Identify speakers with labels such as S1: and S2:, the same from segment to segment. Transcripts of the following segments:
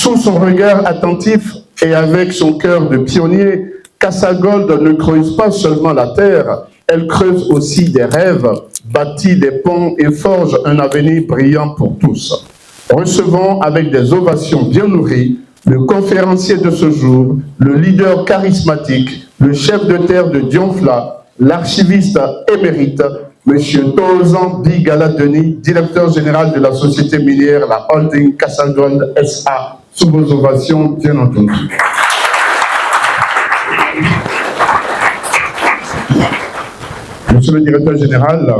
S1: Sous son regard attentif et avec son cœur de pionnier, CasaGold ne creuse pas seulement la terre, elle creuse aussi des rêves, bâtit des ponts et forge un avenir brillant pour tous. Recevons avec des ovations bien nourries le conférencier de ce jour, le leader charismatique, le chef de terre de Dionfla, l'archiviste émérite, M. Tozan Bigala Denis, directeur général de la société minière, la holding CasaGold SA. Sous vos ovations, bien entendu. Monsieur le directeur général,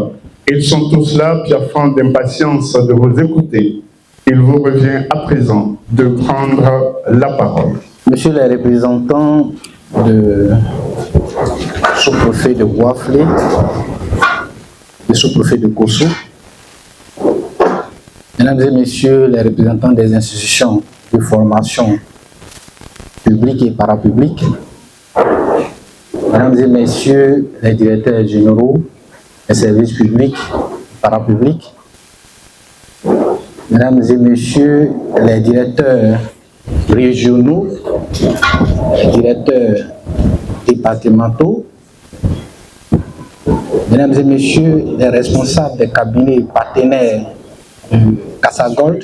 S1: ils sont tous là, piaffant d'impatience de vous écouter. Il vous revient à présent de prendre la parole.
S2: Monsieur les représentants du sous-préfet de Bois-Flé, le sous-préfet de Kossou, mesdames et messieurs les représentants des institutions de formation publique et parapublique, mesdames et messieurs les directeurs généraux des services publics et parapublics, mesdames et messieurs les directeurs régionaux, les directeurs départementaux, mesdames et messieurs les responsables des cabinets partenaires de CasaGold,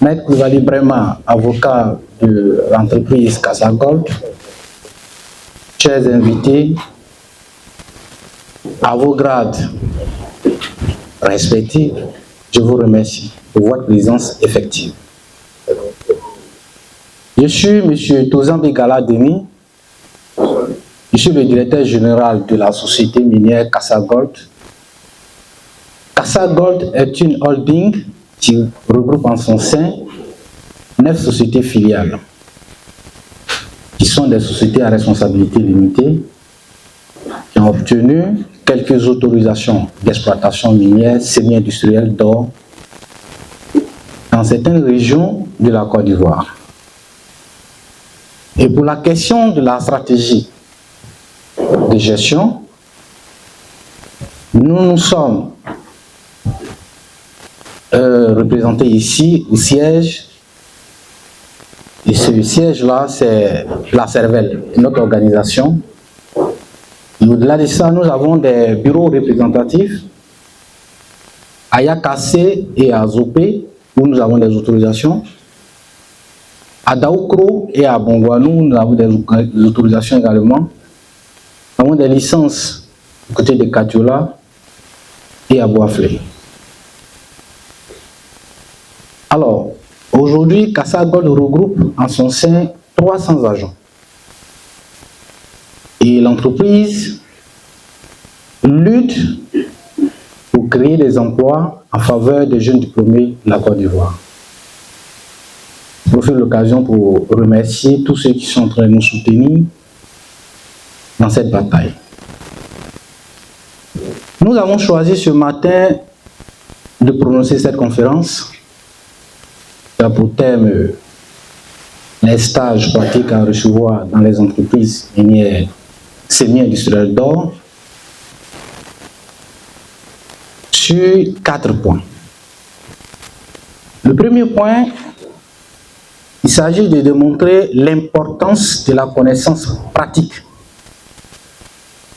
S2: Maître Koulibaly Brema, avocat de l'entreprise CasaGold, chers invités, à vos grades respectifs, je vous remercie pour votre présence effective. Je suis M. Tozan Bigala Denis, je suis le directeur général de la société minière CasaGold. CasaGold est une holding qui regroupe en son sein 9 sociétés filiales, qui sont des sociétés à responsabilité limitée, qui ont obtenu quelques autorisations d'exploitation minière semi-industrielle d'or dans certaines régions de la Côte d'Ivoire. Et pour la question de la stratégie de gestion, nous sommes représentés ici au siège. Et ce siège-là, c'est la Cervelle, notre organisation. Et au-delà de ça, nous avons des bureaux représentatifs à Yakassé et à Zopé, où nous avons des autorisations. À Daoukro et à Bongouanou, nous avons des autorisations également. Nous avons des licences du côté de Katiola et à Bois-Flé. Alors, aujourd'hui, CasaGold regroupe en son sein 300 agents. Et l'entreprise lutte pour créer des emplois en faveur des jeunes diplômés de la Côte d'Ivoire. Je profite de l'occasion pour remercier tous ceux qui sont en train de nous soutenir dans cette bataille. Nous avons choisi ce matin de prononcer cette conférence qui a pour thème les stages pratiques à recevoir dans les entreprises minières semi-industrielles d'or sur 4 points. Le premier point, il s'agit de démontrer l'importance de la connaissance pratique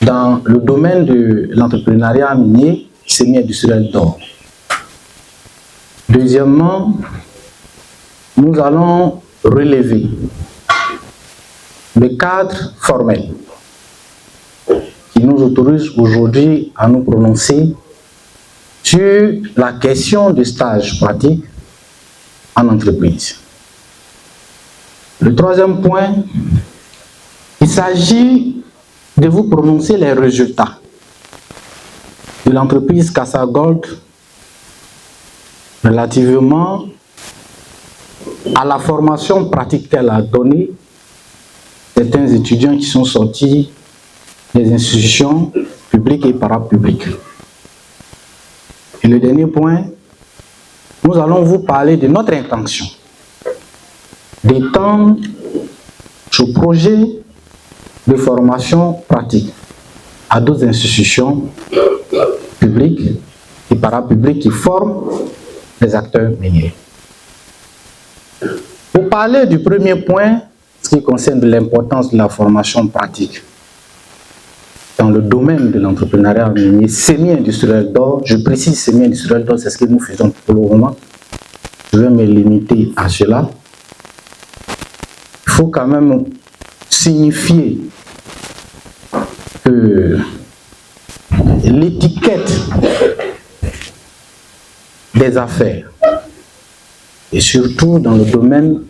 S2: dans le domaine de l'entrepreneuriat minier semi-industriel d'or. Deuxièmement, nous allons relever le cadre formel qui nous autorise aujourd'hui à nous prononcer sur la question de stage pratique en entreprise. Le troisième point, il s'agit de vous prononcer les résultats de l'entreprise CasaGold relativement à la formation pratique qu'elle a donnée certains étudiants qui sont sortis des institutions publiques et parapubliques. Et le dernier point, nous allons vous parler de notre intention d'étendre ce projet de formation pratique à d'autres institutions publiques et parapubliques qui forment les acteurs miniers. Pour parler du premier point, ce qui concerne l'importance de la formation pratique dans le domaine de l'entrepreneuriat minier semi-industriel d'or, je précise semi-industriel d'or, c'est ce que nous faisons pour le moment. Je vais me limiter à cela. Il faut quand même signifier que l'étiquette des affaires, et surtout dans le domaine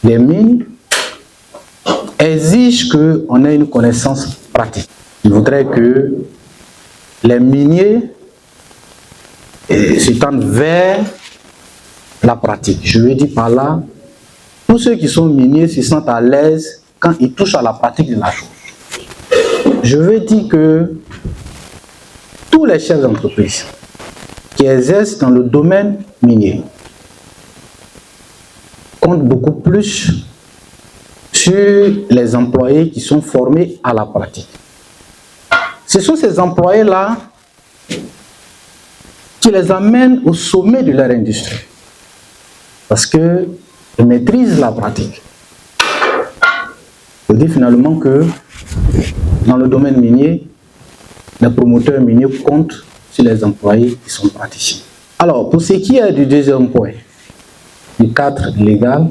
S2: des mines, exige qu'on ait une connaissance pratique. Je voudrais que les miniers se tendent vers la pratique. Je veux dire par là, tous ceux qui sont miniers se sentent à l'aise quand ils touchent à la pratique de la chose. Je veux dire que tous les chefs d'entreprise qui exercent dans le domaine minier comptent beaucoup plus sur les employés qui sont formés à la pratique. Ce sont ces employés-là qui les amènent au sommet de leur industrie parce qu'ils maîtrisent la pratique. Je dis finalement que dans le domaine minier, les promoteurs miniers comptent sur les employés qui sont praticiens. Alors, pour ce qui est du deuxième point, du cadre légal,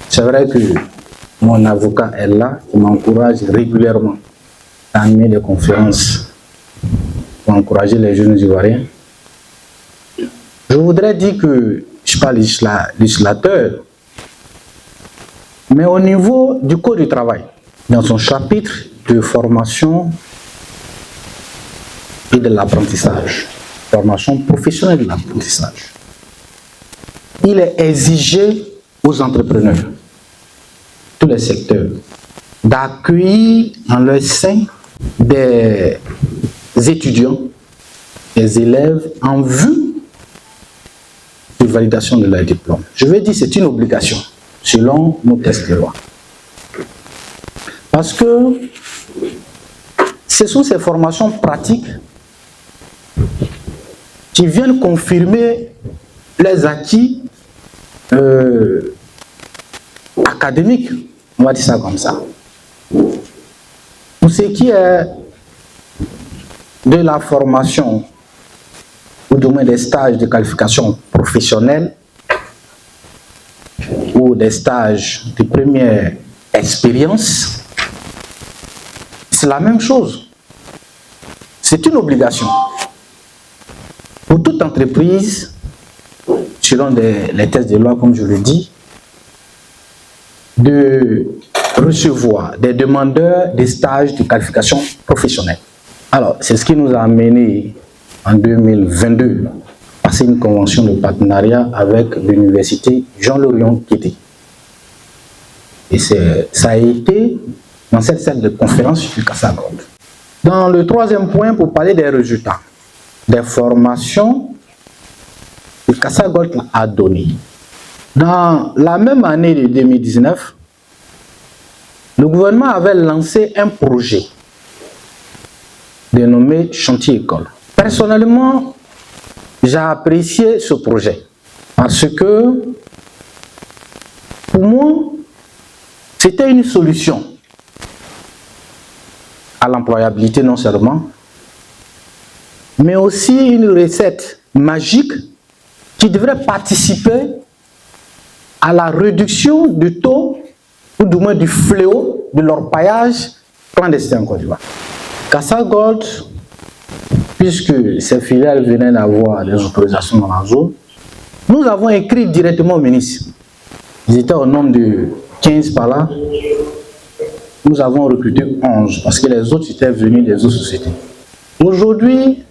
S2: c'est vrai que mon avocat est là, qui m'encourage régulièrement à animer des conférences pour encourager les jeunes Ivoiriens. Je voudrais dire que je ne suis pas législateur, mais au niveau du Code du travail, dans son chapitre de formation et de l'apprentissage, formation professionnelle de l'apprentissage, il est exigé aux entrepreneurs, tous les secteurs, d'accueillir en leur sein des étudiants, des élèves en vue de validation de leur diplôme. Je veux dire, c'est une obligation selon nos textes de loi. Parce que ce sont ces formations pratiques qui viennent confirmer les acquis académiques, on va dire ça comme ça. Pour ce qui est de la formation ou du moins des stages de qualification professionnelle ou des stages de première expérience, c'est la même chose. C'est une obligation pour toute entreprise, selon les textes de loi, comme je le dis, de recevoir des demandeurs des stages de qualification professionnelle. Alors, c'est ce qui nous a amené en 2022 à passer une convention de partenariat avec l'université Jean-Lorion Kété. Et ça a été dans cette salle de conférence du Casa Gold. Dans le troisième point, pour parler des résultats, des formations que Casa Gold a donné. Dans la même année de 2019, le gouvernement avait lancé un projet dénommé Chantier École. Personnellement, j'ai apprécié ce projet parce que pour moi, c'était une solution à l'employabilité non seulement, mais aussi une recette magique qui devrait participer à la réduction du taux, ou du moins du fléau de l'orpaillage clandestin en Côte d'Ivoire. Casa Gold, puisque ces filiales venaient d'avoir les autorisations dans la zone, nous avons écrit directement au ministre. Ils étaient au nombre de 15 par là. Nous avons recruté 11 parce que les autres étaient venus des autres sociétés. Aujourd'hui,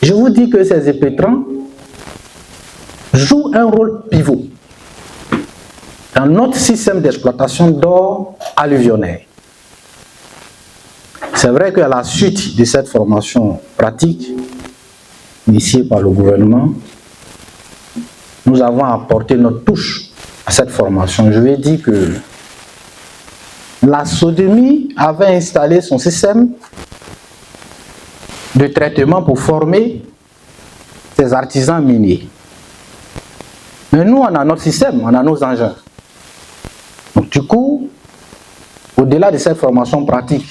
S2: je vous dis que ces impétrants jouent un rôle pivot dans notre système d'exploitation d'or alluvionnaire. C'est vrai qu'à la suite de cette formation pratique initiée par le gouvernement, nous avons apporté notre touche à cette formation. Je vais dire que la Sodonie avait installé son système de traitement pour former ses artisans miniers. Mais nous, on a notre système, on a nos engins. Donc du coup, au-delà de cette formation pratique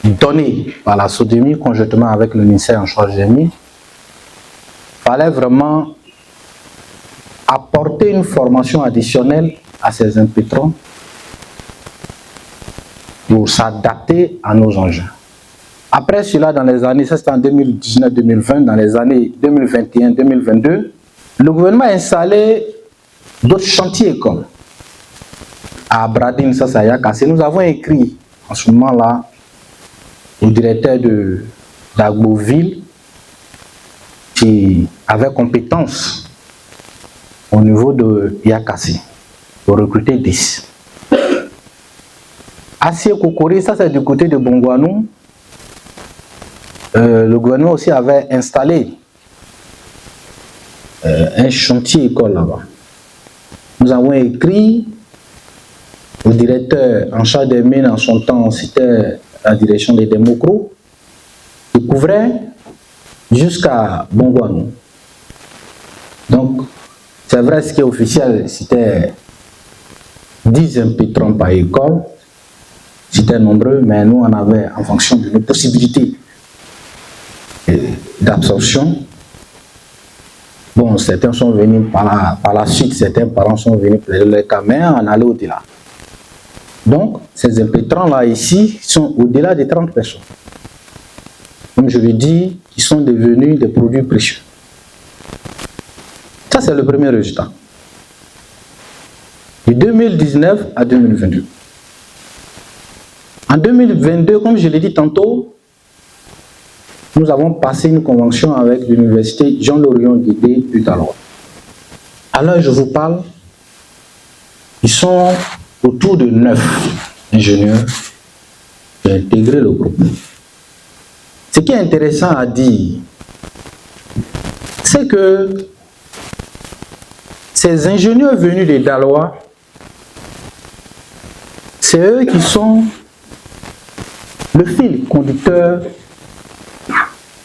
S2: donnée par la SODEMI conjointement avec le ministère en charge des mines, il fallait vraiment apporter une formation additionnelle à ces impétrants pour s'adapter à nos engins. Après cela, dans les années, ça c'était en 2019-2020, dans les années 2021-2022, le gouvernement a installé d'autres chantiers comme à Bradine, ça c'est à Yakassé. Nous avons écrit en ce moment-là au directeur d'Agboville qui avait compétence au niveau de Yakassé pour recruter 10. Acier Kokori, ça c'est du côté de Bongouanou. Le gouvernement aussi avait installé un chantier école là-bas. Nous avons écrit au directeur en charge des mines, en son temps c'était la direction des Démocros, qui couvrait jusqu'à Bongouanou. Donc, c'est vrai, ce qui est officiel, c'était 10 impétrants par école, c'était nombreux, mais nous on avait, en fonction de nos possibilités d'absorption, bon, certains sont venus par la suite, certains parents sont venus plaider leur cas, mais on allait au-delà. Donc, ces impétrants-là ici sont au-delà de 30 personnes. Comme je l'ai dit, ils sont devenus des produits précieux. Ça, c'est le premier résultat. De 2019 à 2022. En 2022, comme je l'ai dit tantôt, nous avons passé une convention avec l'université Jean-Lorion Guédé du Daloa. Alors, je vous parle, ils sont autour de 9 ingénieurs qui ont intégré le groupe. Ce qui est intéressant à dire, c'est que ces ingénieurs venus de Daloa, c'est eux qui sont le fil conducteur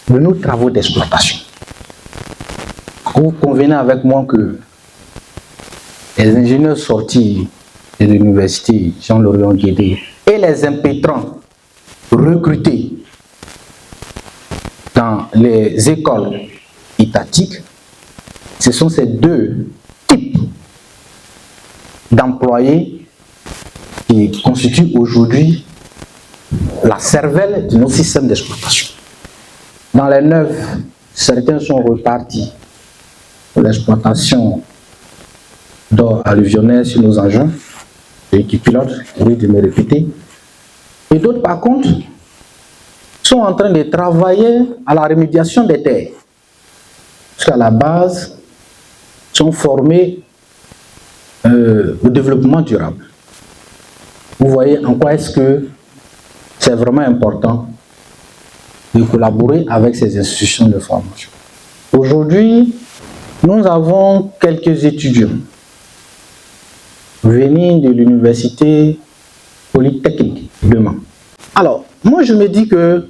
S2: de nos travaux d'exploitation. Vous convenez avec moi que les ingénieurs sortis de l'université Jean-Lorion Guédé et les impétrants recrutés dans les écoles étatiques, ce sont ces deux types d'employés qui constituent aujourd'hui la cervelle de nos systèmes d'exploitation. Dans les 9, certains sont repartis pour l'exploitation d'or alluvionnaire sur nos engins, et qui pilotent, oui, de me répéter. Et d'autres, par contre, sont en train de travailler à la remédiation des terres. Parce qu'à la base, sont formés au développement durable. Vous voyez en quoi est-ce que c'est vraiment important de collaborer avec ces institutions de formation. Aujourd'hui, nous avons quelques étudiants venus de l'université polytechnique de Mans. Alors, moi je me dis que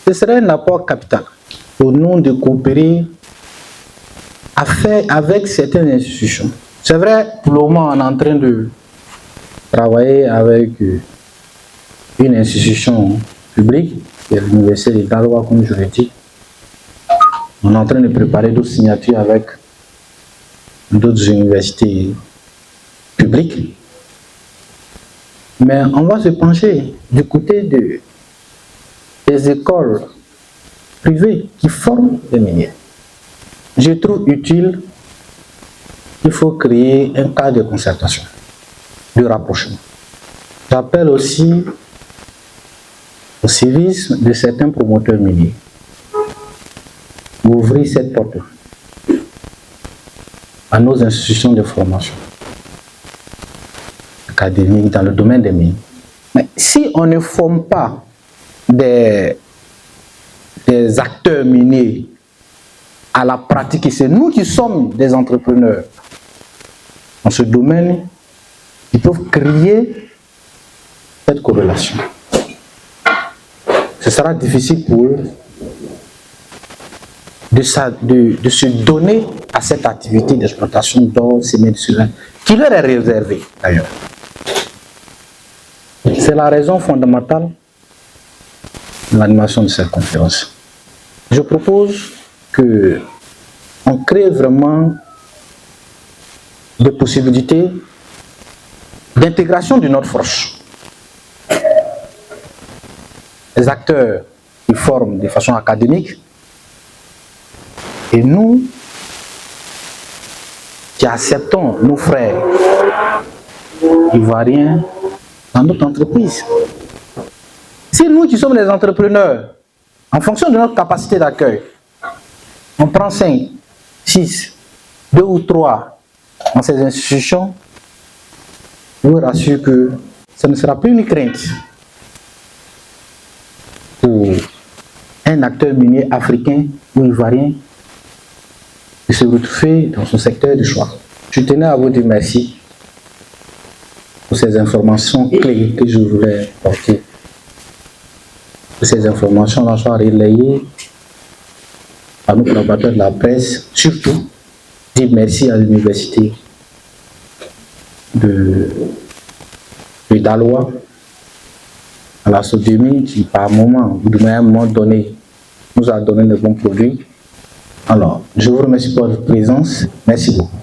S2: ce serait un apport capital pour nous de coopérer avec certaines institutions. C'est vrai, pour le moment, on est en train de travailler avec une institution publique, qui est l'université de Daloa, comme je l'ai dit. On est en train de préparer d'autres signatures avec d'autres universités publiques. Mais on va se pencher du côté des écoles privées qui forment des miniers. Je trouve utile qu'il faut créer un cadre de concertation, de rapprochement. J'appelle aussi au service de certains promoteurs miniers d'ouvrir cette porte à nos institutions de formation académique dans le domaine des mines. Mais si on ne forme pas des acteurs miniers à la pratique, et c'est nous qui sommes des entrepreneurs dans ce domaine, ils peuvent créer cette corrélation. Ce sera difficile pour eux de se donner à à cette activité d'exploitation d'or, sémé de cela, qui leur est réservée d'ailleurs. C'est la raison fondamentale de l'animation de cette conférence. Je propose qu'on crée vraiment des possibilités d'intégration d'une autre force. Les acteurs qui forment de façon académique et nous qui acceptons nos frères ivoiriens dans notre entreprise. Si nous qui sommes les entrepreneurs, en fonction de notre capacité d'accueil, on prend 5, 6, 2 ou 3 dans ces institutions, je vous rassure que ce ne sera plus une crainte pour un acteur minier africain ou ivoirien de se retrouver dans son secteur de choix. Je tenais à vous dire merci pour ces informations clés que je voulais porter. Que ces informations-là soient relayées à nos collaborateurs de la presse, surtout dire merci à l'université de Daloa, à la Sodemi qui par moment, ou de un moment donné, nous a donné de bons produits. Alors, je vous remercie pour votre présence. Merci beaucoup.